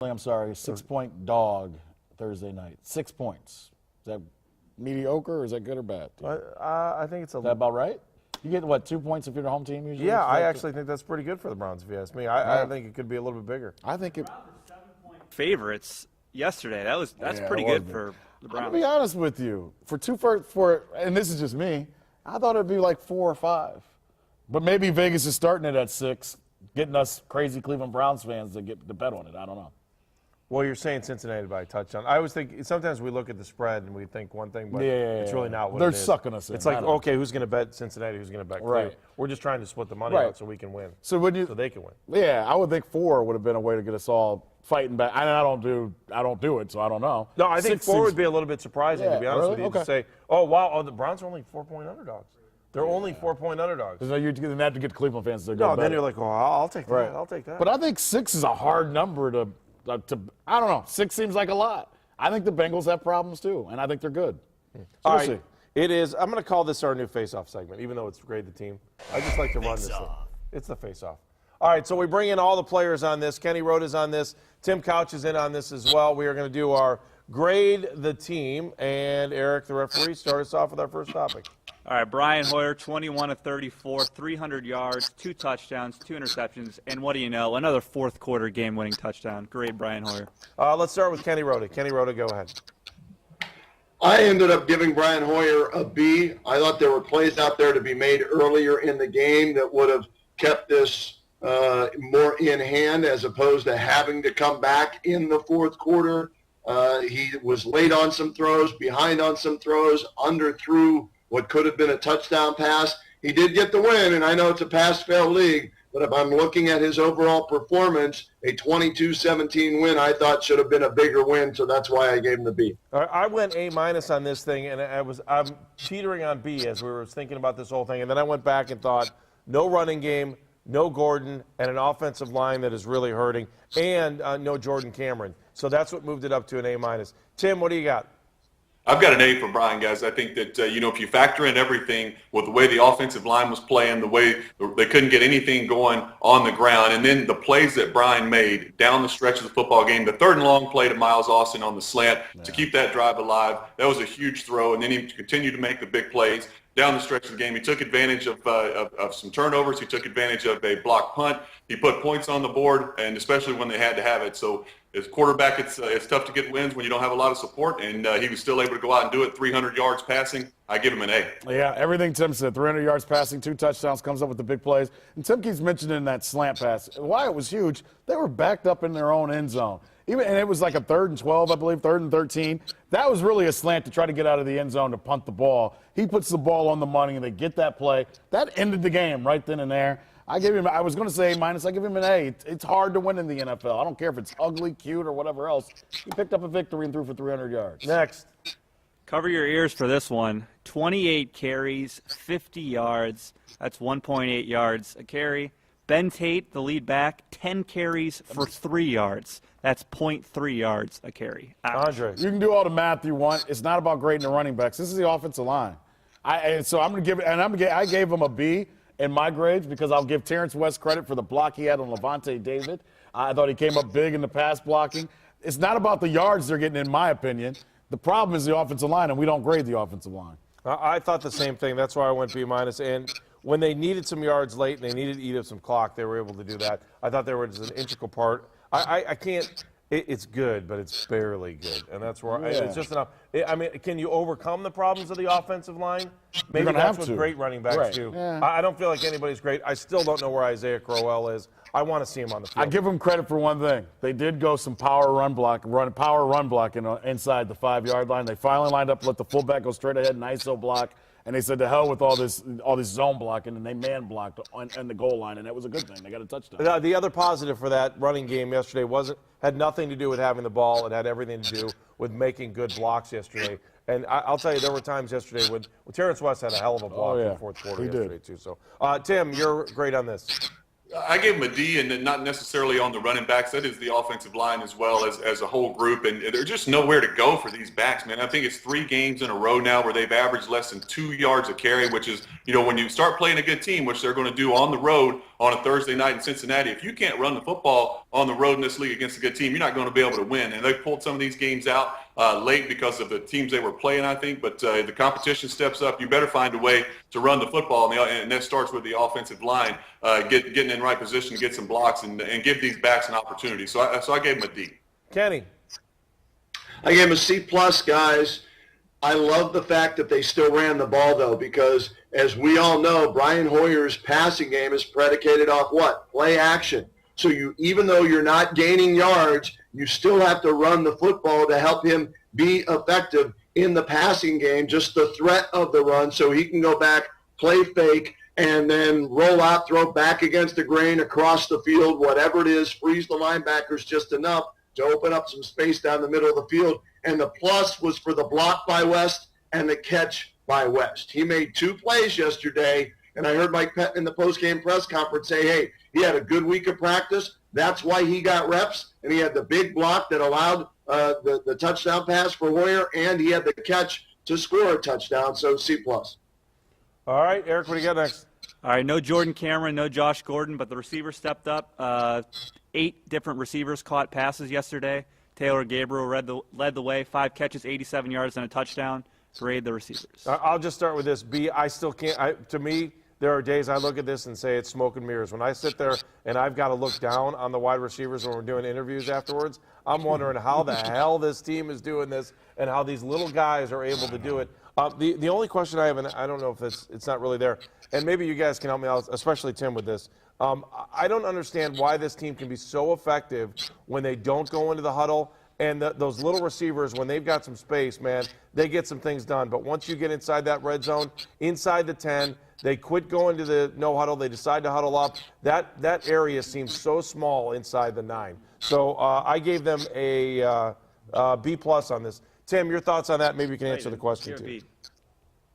I'm sorry, 6-point dog Thursday night. 6 points. Is that mediocre or is that good or bad? I think it's Is that about right? You get, what, 2 points if you're the home team usually? Yeah, I actually think that's pretty good for the Browns, if you ask me. I think it could be a little bit bigger. I think it. Favorites yesterday. That's pretty good for the Browns. I'm gonna be honest with you. And this is just me, I thought it'd be like 4 or 5. But maybe Vegas is starting it at 6, getting us crazy Cleveland Browns fans to get to bet on it. I don't know. Well, you're saying Cincinnati by a touchdown. I always think sometimes we look at the spread and we think one thing, but it's really not what They're it is. sucking us in. It's like, okay, who's going to bet Cincinnati? Who's going to bet Cleveland? Right. We're just trying to split the money out so we can win. So they can win. Yeah, I would think 4 would have been a way to get us all fighting back. I don't do it, so I don't know. No, I think 4 would be a little bit surprising, to be honest with you, Okay. to say, oh, wow, the Browns are only 4-point underdogs. They're only 4-point underdogs. So you're getting that to get Cleveland fans to go. No, then you're like, oh, I'll take that. Right. I'll take that. But I think 6 is a hard number to I don't know. 6 seems like a lot. I think the Bengals have problems too, and I think they're good. So All we'll right. see. It is. I'm going to call this our new face-off segment, even though it's grade the team. I just like to run this thing. It's the face-off. All right, so we bring in all the players on this. Kenny Rote is on this. Tim Couch is in on this as well. We are going to do our grade the team. And Eric, the referee, start us off with our first topic. All right, Brian Hoyer, 21 of 34, 300 yards, 2 touchdowns, 2 interceptions, and what do you know? Another fourth-quarter game-winning touchdown. Great, Brian Hoyer. Let's start with Kenny Rote. Kenny Rote, go ahead. I ended up giving Brian Hoyer a B. I thought there were plays out there to be made earlier in the game that would have kept this more in hand as opposed to having to come back in the fourth quarter. He was late on some throws, behind on some throws, underthrew what could have been a touchdown pass. He did get the win, and I know it's a pass-fail league, but if I'm looking at his overall performance, a 22-17 win I thought should have been a bigger win, so that's why I gave him the B. I went A- on this thing, and I'm teetering on B as we were thinking about this whole thing, and then I went back and thought, no running game, no Gordon, and an offensive line that is really hurting, and no Jordan Cameron. So that's what moved it up to an A-. Tim, what do you got? I've got an A for Brian, guys. I think that, if you factor in everything with the way the offensive line was playing, the way they couldn't get anything going on the ground, and then the plays that Brian made down the stretch of the football game, the 3rd and long play to Miles Austin on the slant to keep that drive alive, that was a huge throw, and then he continued to make the big plays down the stretch of the game. He took advantage of some turnovers. He took advantage of a blocked punt. He put points on the board, and especially when they had to have it. So as quarterback, it's tough to get wins when you don't have a lot of support, and he was still able to go out and do it. 300 yards passing. I give him an A. Yeah, everything Tim said. 300 yards passing, 2 touchdowns, comes up with the big plays. And Tim keeps mentioning that slant pass. Why it was huge, they were backed up in their own end zone. And it was like a 3rd and 12, I believe, 3rd and 13. That was really a slant to try to get out of the end zone to punt the ball. He puts the ball on the money, and they get that play. That ended the game right then and there. I was going to say A-. I give him an A. It's hard to win in the NFL. I don't care if it's ugly, cute, or whatever else. He picked up a victory and threw for 300 yards. Next. Cover your ears for this one. 28 carries, 50 yards. That's 1.8 yards a carry. Ben Tate, the lead back, 10 carries for 3 yards. That's 0.3 yards a carry. Ouch. Andre. You can do all the math you want. It's not about grading the running backs. This is the offensive line. I gave him a B in my grades because I'll give Terrence West credit for the block he had on Levante David. I thought he came up big in the pass blocking. It's not about the yards they're getting, in my opinion. The problem is the offensive line, and we don't grade the offensive line. I thought the same thing. That's why I went B-. And when they needed some yards late and they needed to eat up some clock, they were able to do that. I thought they were just an integral part. I can't – it's good, but it's barely good. And that's where it's just enough. Can you overcome the problems of the offensive line? Maybe that's what great running backs do. Yeah. I don't feel like anybody's great. I still don't know where Isaiah Crowell is. I want to see him on the field. I give them credit for one thing. They did go some power run blocking inside the 5-yard line. They finally lined up, let the fullback go straight ahead and ISO block. And they said, to hell with all this zone blocking, and they man blocked on the goal line, and that was a good thing. They got a touchdown. The other positive for that running game yesterday had nothing to do with having the ball. It had everything to do with making good blocks yesterday. And I'll tell you, there were times yesterday when Terrence West had a hell of a block in the fourth quarter yesterday, too. So, Tim, you're great on this. I gave him a D, and not necessarily on the running backs. That is the offensive line as well as a whole group, and there's just nowhere to go for these backs, man. I think it's 3 games in a row now where they've averaged less than 2 yards a carry, which is, when you start playing a good team, which they're going to do on the road on a Thursday night in Cincinnati. If you can't run the football on the road in this league against a good team, you're not going to be able to win. And they pulled some of these games out late because of the teams they were playing, I think. But the competition steps up. You better find a way to run the football, and that starts with the offensive line, getting in right position to get some blocks and give these backs an opportunity. So I gave them a D. Kenny. I gave him a C+, guys. I love the fact that they still ran the ball, though, because as we all know, Brian Hoyer's passing game is predicated off what? Play action. So even though you're not gaining yards, you still have to run the football to help him be effective in the passing game, just the threat of the run, so he can go back, play fake, and then roll out, throw back against the grain across the field, whatever it is, freeze the linebackers just enough to open up some space down the middle of the field. And the plus was for the block by West and the catch by West. He made 2 plays yesterday, and I heard Mike Pettin in the post-game press conference say, hey, he had a good week of practice. That's why he got reps, and he had the big block that allowed the touchdown pass for Hoyer, and he had the catch to score a touchdown, so C+. All right, Eric, what do you got next? All right, no Jordan Cameron, no Josh Gordon, but the receivers stepped up. 8 different receivers caught passes yesterday. Taylor Gabriel led the way, 5 catches, 87 yards, and a touchdown. Grade the receivers. I'll just start with this. B, I still can't. To me, there are days I look at this and say it's smoke and mirrors. When I sit there and I've got to look down on the wide receivers when we're doing interviews afterwards, I'm wondering how the hell this team is doing this and how these little guys are able to do it. The only question I have, and I don't know if it's not really there, and maybe you guys can help me out, especially Tim, with this. I don't understand why this team can be so effective when they don't go into the huddle. And those little receivers, when they've got some space, man, they get some things done. But once you get inside that red zone, inside the 10, they quit going to the no huddle. They decide to huddle up. That area seems so small inside the 9. So I gave them a B+ on this. Tim, your thoughts on that? Maybe you can answer the question, too.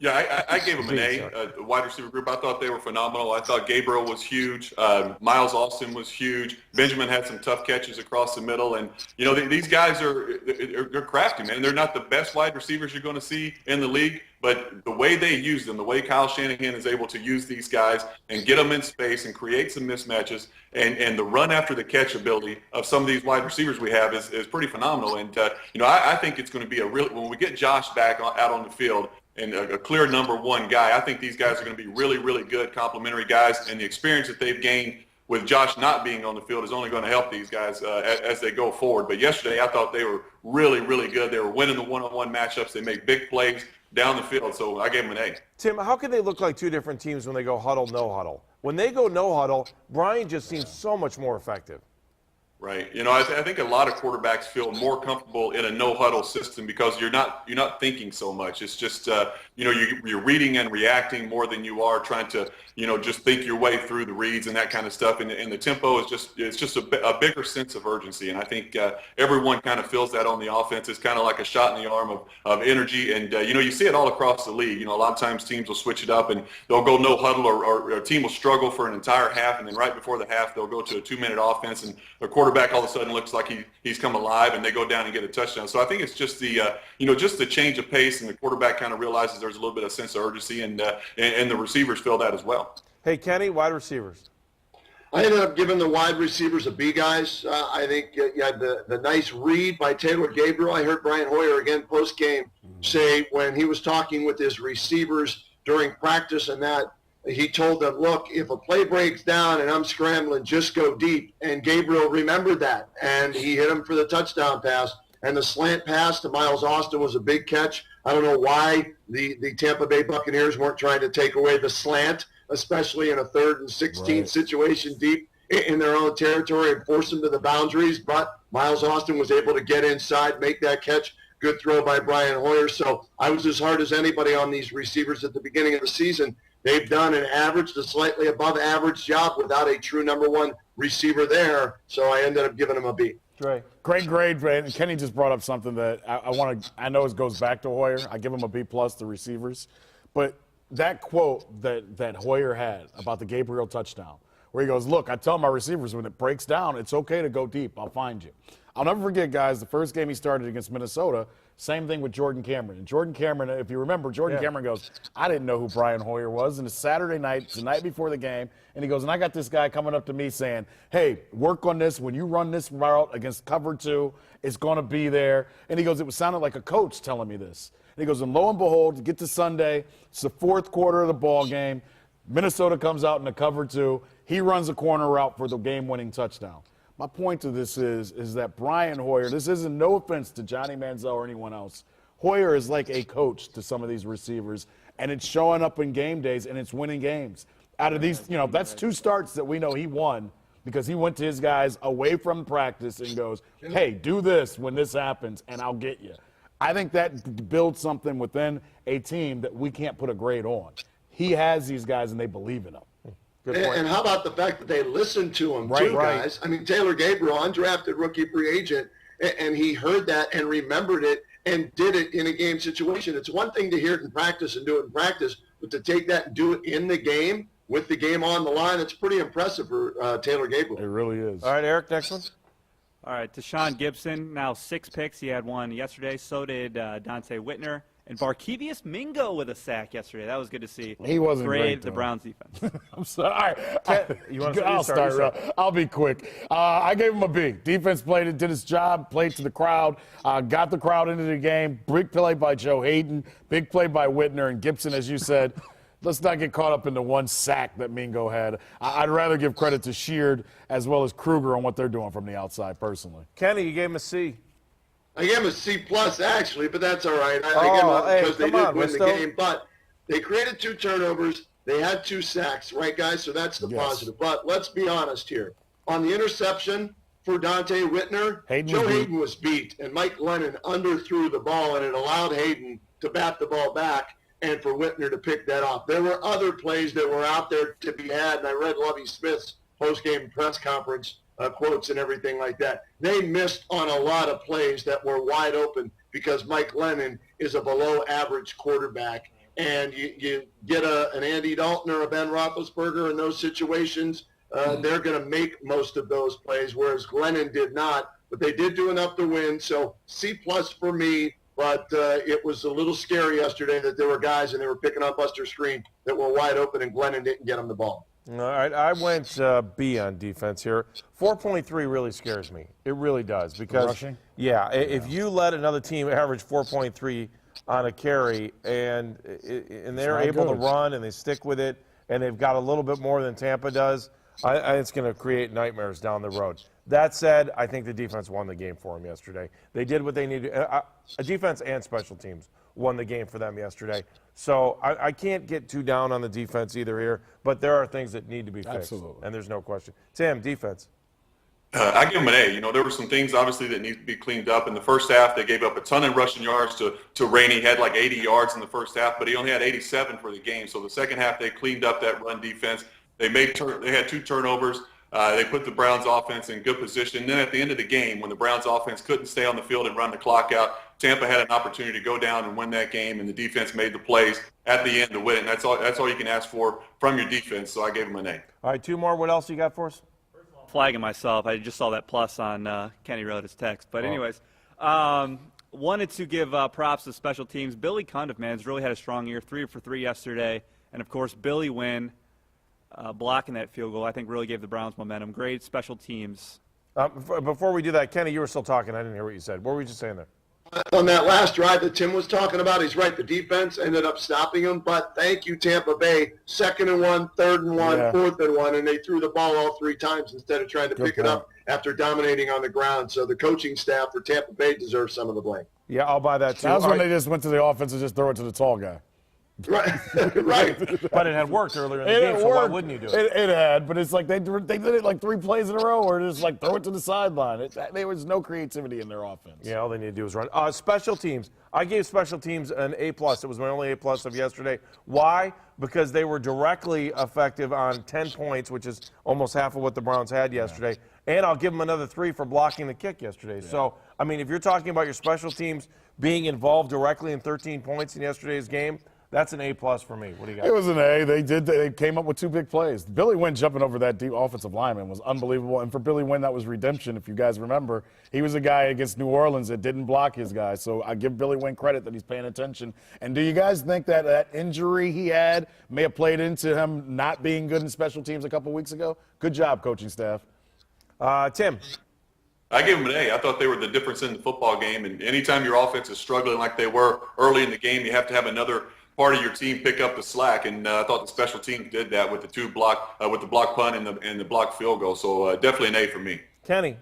Yeah, I gave them an A, the wide receiver group. I thought they were phenomenal. I thought Gabriel was huge. Miles Austin was huge. Benjamin had some tough catches across the middle. And, these guys they're crafty, man. They're not the best wide receivers you're going to see in the league, but the way they use them, the way Kyle Shanahan is able to use these guys and get them in space and create some mismatches and the run after the catch ability of some of these wide receivers we have is pretty phenomenal. And, I think it's going to be when we get Josh back out on the field, and a clear number 1 guy, I think these guys are going to be really, really good complementary guys, and the experience that they've gained with Josh not being on the field is only going to help these guys as they go forward. But yesterday I thought they were really, really good. They were winning the one-on-one matchups. They made big plays down the field, so I gave them an A. Tim, how can they look like 2 different teams when they go huddle, no huddle? When they go no huddle, Brian just seems so much more effective. Right. I think a lot of quarterbacks feel more comfortable in a no-huddle system because you're not thinking so much. It's just, you're reading and reacting more than you are trying to, just think your way through the reads and that kind of stuff. And the tempo is just a bigger sense of urgency. And I think everyone kind of feels that on the offense. It's kind of like a shot in the arm of energy. And, you see it all across the league. A lot of times teams will switch it up and they'll go no huddle or a team will struggle for an entire half. And then right before the half, they'll go to a 2-minute offense and the quarterback all of a sudden looks like he's come alive and they go down and get a touchdown. So I think it's just the change of pace and the quarterback kind of realizes there's a little bit of sense of urgency and the receivers feel that as well. Hey, Kenny, wide receivers. I ended up giving the wide receivers a B, guys. I think you had the nice read by Taylor Gabriel. I heard Brian Hoyer again post-game say when he was talking with his receivers during practice and that, he told them, look, if a play breaks down and I'm scrambling, just go deep. And Gabriel remembered that, and he hit him for the touchdown pass. And the slant pass to Miles Austin was a big catch. I don't know why the Tampa Bay Buccaneers weren't trying to take away the slant, especially in a 3rd and 16 situation deep in their own territory and force them to the boundaries. But Miles Austin was able to get inside, make that catch. Good throw by Brian Hoyer. So I was as hard as anybody on these receivers at the beginning of the season. They've done an average to slightly above average job without a true number 1 receiver there. So I ended up giving them a B. Right. Great grade, and Kenny just brought up something that I know it goes back to Hoyer. I give him a B+, the receivers. But that quote that Hoyer had about the Gabriel touchdown, where he goes, look, I tell my receivers when it breaks down, it's okay to go deep. I'll find you. I'll never forget, guys, the first game he started against Minnesota, same thing with Jordan Cameron. And Jordan Cameron, if you remember, Jordan Cameron goes, I didn't know who Brian Hoyer was. And it's Saturday night, it's the night before the game. And he goes, and I got this guy coming up to me saying, hey, work on this. When you run this route against cover 2, it's going to be there. And he goes, it sounded like a coach telling me this. And he goes, and lo and behold, get to Sunday. It's the fourth quarter of the ball game. Minnesota comes out in the cover 2. He runs a corner route for the game-winning touchdown. My point to this is that Brian Hoyer, this isn't no offense to Johnny Manziel or anyone else. Hoyer is like a coach to some of these receivers, and it's showing up in game days, and it's winning games. Out of these, that's 2 starts that we know he won because he went to his guys away from practice and goes, hey, do this when this happens, and I'll get you. I think that builds something within a team that we can't put a grade on. He has these guys, and they believe in him. And how about the fact that they listened to him, too, guys? I mean, Taylor Gabriel, undrafted rookie free agent, and he heard that and remembered it and did it in a game situation. It's one thing to hear it in practice and do it in practice, but to take that and do it in the game with the game on the line, it's pretty impressive for Taylor Gabriel. It really is. All right, Eric, next one. All right, Deshaun Gibson, now 6 picks. He had one yesterday. So did Dante Whitner. And Barkevius Mingo with a sack yesterday. That was good to see. He wasn't great, the though. Browns defense. I'm sorry. You want to I'll start. I'll be quick. I gave him a B. Defense did its job, played to the crowd, got the crowd into the game. Big play by Joe Hayden, big play by Whitner, and Gibson, as you said. Let's not get caught up in the one sack that Mingo had. I'd rather give credit to Sheard as well as Kruger on what they're doing from the outside, personally. Kenny, you gave him a C. I gave him a C+, actually, but that's all right. I gave him a because they did win the game. But they created 2 turnovers. They had 2 sacks, right, guys? So that's the positive. But let's be honest here. On the interception for Dante Whitner, Joe Hayden was beat, and Mike Lennon underthrew the ball, and it allowed Hayden to bat the ball back and for Whitner to pick that off. There were other plays that were out there to be had, and I read Lovie Smith's post-game press conference quotes and everything like that. They missed on a lot of plays that were wide open because Mike Lennon is a below-average quarterback. And you get an Andy Dalton or a Ben Roethlisberger in those situations, they're going to make most of those plays, whereas Lennon did not. But they did do enough to win, so C+ for me. But it was a little scary yesterday that there were guys and they were picking up Buster Screen that were wide open, and Glennon didn't get them the ball. All right, I went B on defense here. 4.3 really scares me. It really does because, rushing? If you let another team average 4.3 on a carry and they're able to run and they stick with it and they've got a little bit more than Tampa does, it's going to create nightmares down the road. That said, I think the defense won the game for them yesterday. They did what they needed. Defense and special teams won the game for them yesterday. So I can't get too down on the defense either here, but there are things that need to be fixed. Absolutely. And there's no question. Tim, defense. I give them an A. There were some things, obviously, that need to be cleaned up. In the first half, they gave up a ton of rushing yards to Rainey. He had like 80 yards in the first half, but he only had 87 for the game. So the second half, they cleaned up that run defense. They had 2 turnovers. They put the Browns offense in good position. And then at the end of the game, when the Browns offense couldn't stay on the field and run the clock out, Tampa had an opportunity to go down and win that game, and the defense made the plays at the end to win it. And that's all you can ask for from your defense, so I gave them an A. All right, 2 more. What else you got for us? Flagging myself. I just saw that plus on Kenny wrote his text. But anyways, wanted to give props to special teams. Billy Cundiff, man, has really had a strong year. 3 for 3 yesterday. And, of course, Billy Wynn blocking that field goal, I think, really gave the Browns momentum. Great special teams. Before we do that, Kenny, you were still talking. I didn't hear what you said. What were you just saying there? On that last drive that Tim was talking about, he's right. The defense ended up stopping him, but thank you, Tampa Bay. 2nd and 1, 3rd and 1, 4th and 1, and they threw the ball all 3 times instead of trying to pick it up after dominating on the ground. So the coaching staff for Tampa Bay deserves some of the blame. Yeah, I'll buy that too. That was when they just went to the offense and just throw it to the tall guy. Right, right. But it had worked earlier in the game, so why wouldn't you do it? It had, but it's like they did it like 3 plays in a row, or just like throw it to the sideline. There was no creativity in their offense. Yeah, all they need to do is run. Special teams. I gave special teams an A+. It was my only A+ of yesterday. Why? Because they were directly effective on 10 points, which is almost half of what the Browns had yesterday. And I'll give them another 3 for blocking the kick yesterday. So, I mean, if you're talking about your special teams being involved directly in 13 points in yesterday's game, That's an A+ for me. What do you got? It was an A. They came up with 2 big plays. Billy Wynn jumping over that deep offensive lineman was unbelievable. And for Billy Wynn, that was redemption. If you guys remember, he was a guy against New Orleans that didn't block his guys. So I give Billy Wynn credit that he's paying attention. And do you guys think that that injury he had may have played into him not being good in special teams a couple weeks ago? Good job, coaching staff. Tim. I give them an A. I thought they were the difference in the football game. And anytime your offense is struggling like they were early in the game, you have to have another part of your team pick up the slack. And I thought the special teams did that with the block punt and the block field goal. So definitely an A for me. Kenny.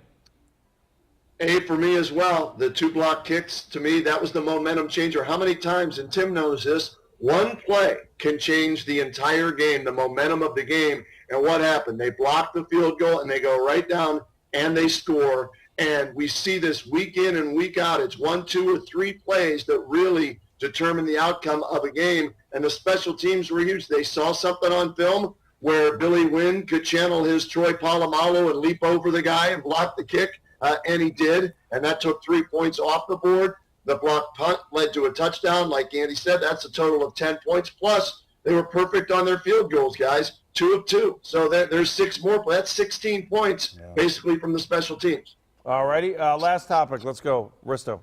A for me as well. The 2 block kicks, to me, that was the momentum changer. How many times, and Tim knows this, one play can change the entire game, the momentum of the game. And what happened? They block the field goal, and they go right down, and they score. And we see this week in and week out. It's 1, 2, or 3 plays that really determine the outcome of a game. And the special teams were huge. They saw something on film where Billy Wynn could channel his Troy Polamalu and leap over the guy and block the kick. And he did, and that took 3 points off the board. The block punt led to a touchdown. Like Andy said, that's a total of 10 points. Plus, they were perfect on their field goals, guys, 2 of 2. So there's 6 more. That's 16 points, basically, from the special teams. All righty. Last topic. Let's go. Risto.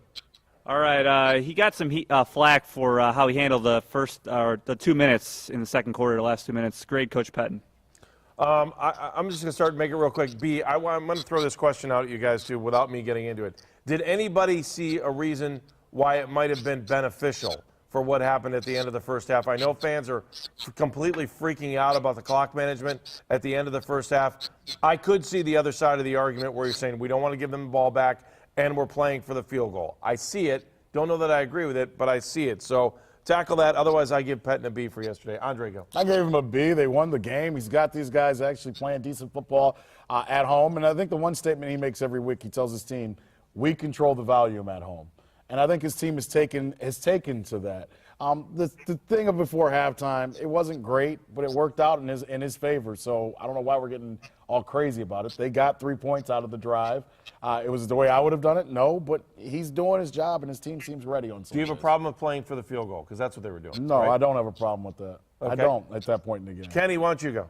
All right, he got some flack for how he handled the 2 minutes in the second quarter, the last 2 minutes. Great, Coach Pettin. I'm just going to start and make it real quick. B, I'm going to throw this question out at you guys, too, without me getting into it. Did anybody see a reason why it might have been beneficial for what happened at the end of the first half? I know fans are completely freaking out about the clock management at the end of the first half. I could see the other side of the argument where you're saying we don't want to give them the ball back and we're playing for the field goal. I see it. Don't know that I agree with it, but I see it. So tackle that. Otherwise, I give Pettin a B for yesterday. Andre, go. I gave him a B. They won the game. He's got these guys actually playing decent football at home. And I think the one statement he makes every week, he tells his team, we control the volume at home. And I think his team has taken to that. The thing of before halftime, it wasn't great, but it worked out in his favor. So I don't know why we're getting all crazy about it. They got 3 points out of the drive. It was the way I would have done it? No, but he's doing his job, and his team seems ready on Sunday. Do you have a problem with playing for the field goal? Because that's what they were doing. No, right? I don't have a problem with that. Okay. I don't at that point in the game. Kenny, why don't you go?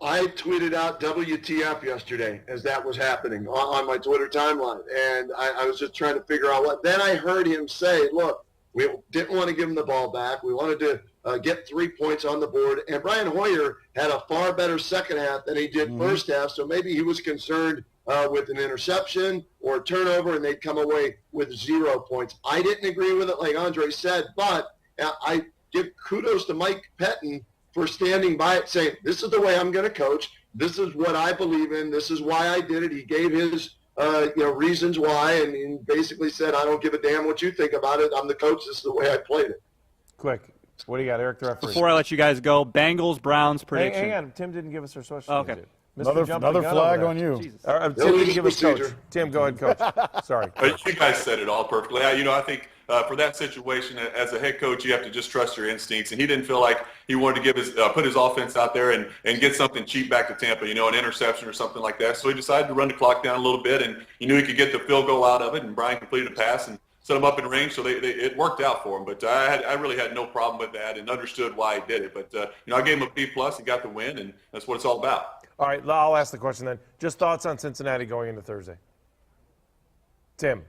I tweeted out WTF yesterday as that was happening on my Twitter timeline. And I was just trying to figure out what. Then I heard him say, look, we didn't want to give him the ball back. We wanted to get 3 points on the board. And Brian Hoyer had a far better second half than he did first half. So maybe he was concerned with an interception or a turnover, and they'd come away with 0 points. I didn't agree with it, like Andre said, but I give kudos to Mike Pettin for standing by it, saying, this is the way I'm going to coach. This is what I believe in. This is why I did it. He gave his reasons why, and he basically said, I don't give a damn what you think about it. I'm the coach. This is the way I played it. Quick. What do you got, Eric, the referee? Before I let you guys go, Bengals, Browns prediction. Hang on. Tim didn't give us our social. Oh, okay. Another flag on you. Jesus. Tim didn't give us coach. Tim, go ahead, coach. Sorry. You guys said it all perfectly. I think for that situation, as a head coach, you have to just trust your instincts. And he didn't feel like he wanted to give put his offense out there and get something cheap back to Tampa, an interception or something like that. So he decided to run the clock down a little bit, and he knew he could get the field goal out of it. And Brian completed a pass and set him up in range, so it worked out for him. But I really had no problem with that and understood why he did it. But I gave him a B+. He got the win, and that's what it's all about. All right, I'll ask the question then. Just thoughts on Cincinnati going into Thursday. Tim.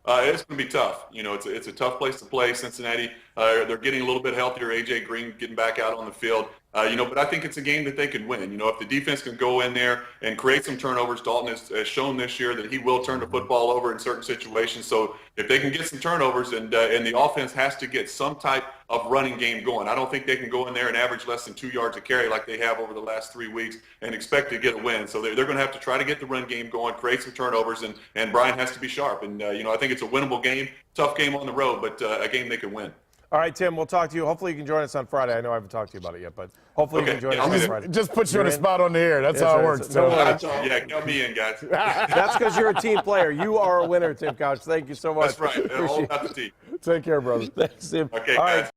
It's going to be tough. It's a tough place to play. Cincinnati, they're getting a little bit healthier. A.J. Green getting back out on the field. But I think it's a game that they can win. If the defense can go in there and create some turnovers, Dalton has shown this year that he will turn the football over in certain situations. So if they can get some turnovers and the offense has to get some type of running game going, I don't think they can go in there and average less than 2 yards a carry like they have over the last 3 weeks and expect to get a win. So they're going to have to try to get the run game going, create some turnovers, and Brian has to be sharp. And, I think it's a winnable game, tough game on the road, but a game they can win. All right, Tim, we'll talk to you. Hopefully you can join us on Friday. I know I haven't talked to you about it yet, but hopefully you can join us on Friday. Just put you on a spot on the air. That's how it works. Yeah, count me in, guys. That's because you're a team player. You are a winner, Tim Couch. Thank you so much. That's right. All about the team. Take care, brother. Thanks, Tim. Okay, all guys. right.